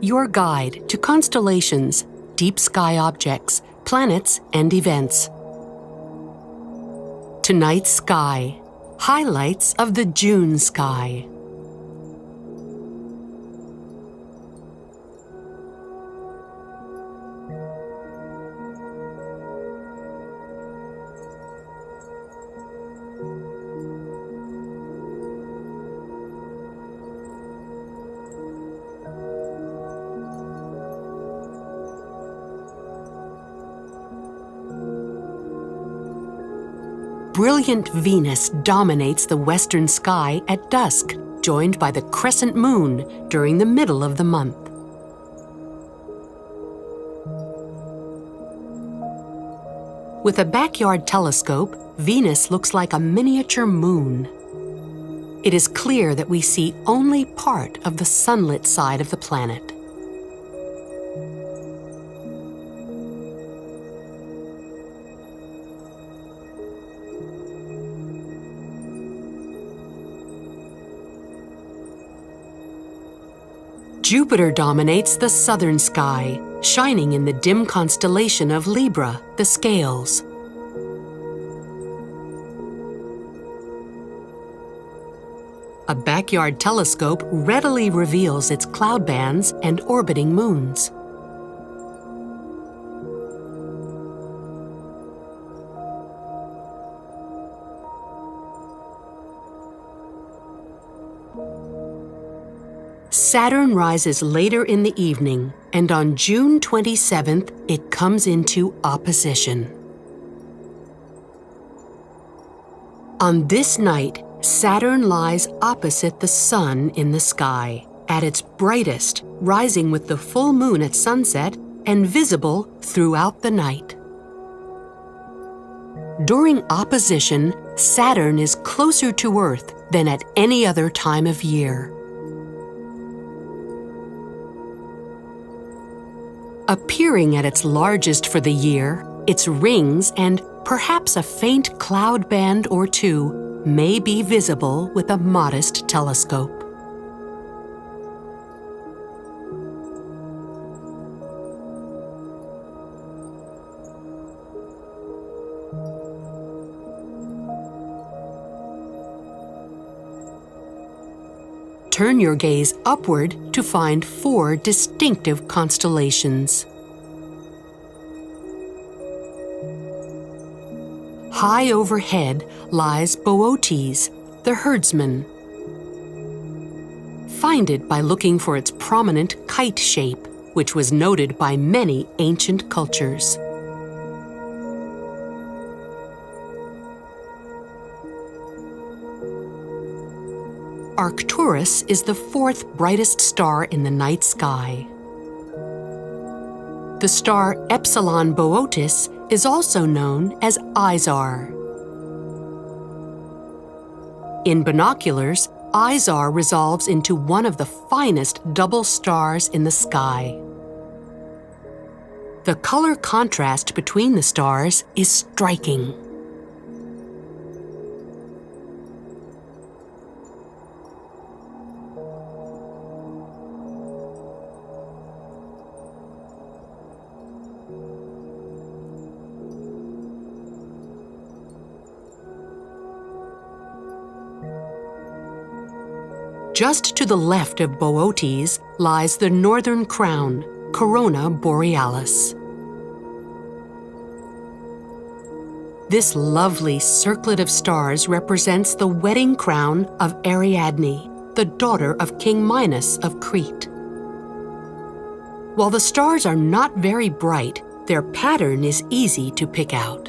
your guide to constellations, deep sky objects, planets, and events. Tonight's sky. Highlights of the June sky. Brilliant Venus dominates the western sky at dusk, joined by the crescent moon during the middle of the month. With a backyard telescope, Venus looks like a miniature moon. It is clear that we see only part of the sunlit side of the planet. Jupiter dominates the southern sky, shining in the dim constellation of Libra, the scales. A backyard telescope readily reveals its cloud bands and orbiting moons. Saturn rises later in the evening, and on June 27th, it comes into opposition. On this night, Saturn lies opposite the Sun in the sky, at its brightest, rising with the full moon at sunset and visible throughout the night. During opposition, Saturn is closer to Earth than at any other time of year. Appearing at its largest for the year, its rings and perhaps a faint cloud band or two may be visible with a modest telescope. Turn your gaze upward to find 4 distinctive constellations. High overhead lies Boötes, the herdsman. Find it by looking for its prominent kite shape, which was noted by many ancient cultures. Arcturus is the 4th brightest star in the night sky. The star Epsilon Boötis is also known as Izar. In binoculars, Izar resolves into one of the finest double stars in the sky. The color contrast between the stars is striking. Just to the left of Boötes lies the northern crown, Corona Borealis. This lovely circlet of stars represents the wedding crown of Ariadne, the daughter of King Minos of Crete. While the stars are not very bright, their pattern is easy to pick out.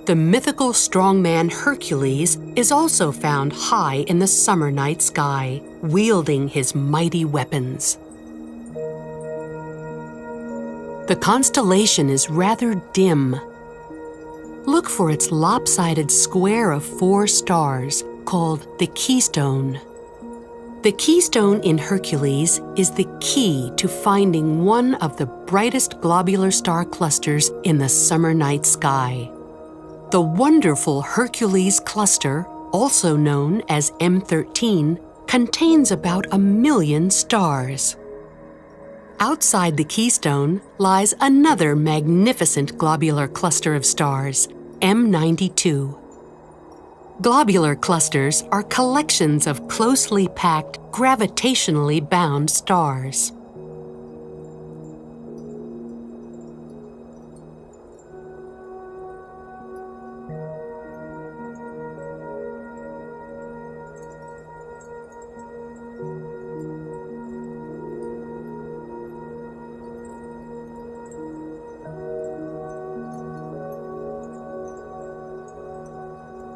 The mythical strongman Hercules is also found high in the summer night sky, wielding his mighty weapons. The constellation is rather dim. look for its lopsided square of 4 stars called the keystone. The keystone in Hercules is the key to finding one of the brightest globular star clusters in the summer night sky. The wonderful Hercules cluster, also known as M13, contains about 1 million stars. Outside the keystone lies another magnificent globular cluster of stars, M92. Globular clusters are collections of closely packed, gravitationally bound stars.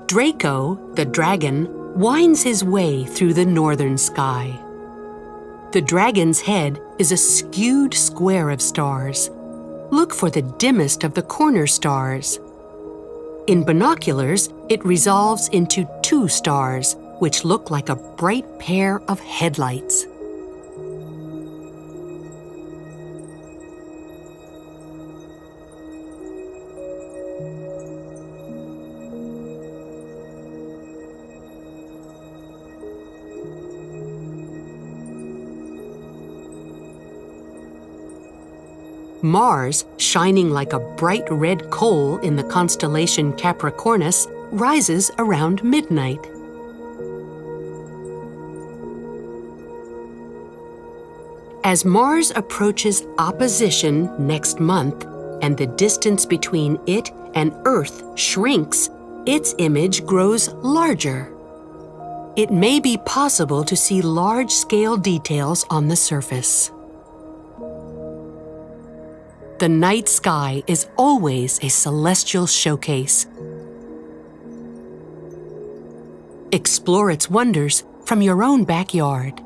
Draco, the dragon, winds his way through the northern sky. The dragon's head is a skewed square of stars. Look for the dimmest of the corner stars. In binoculars, it resolves into 2 stars, which look like a bright pair of headlights. Mars, shining like a bright red coal in the constellation Capricornus, rises around midnight. As Mars approaches opposition next month, and the distance between it and Earth shrinks, its image grows larger. It may be possible to see large-scale details on the surface. The night sky is always a celestial showcase. Explore its wonders from your own backyard.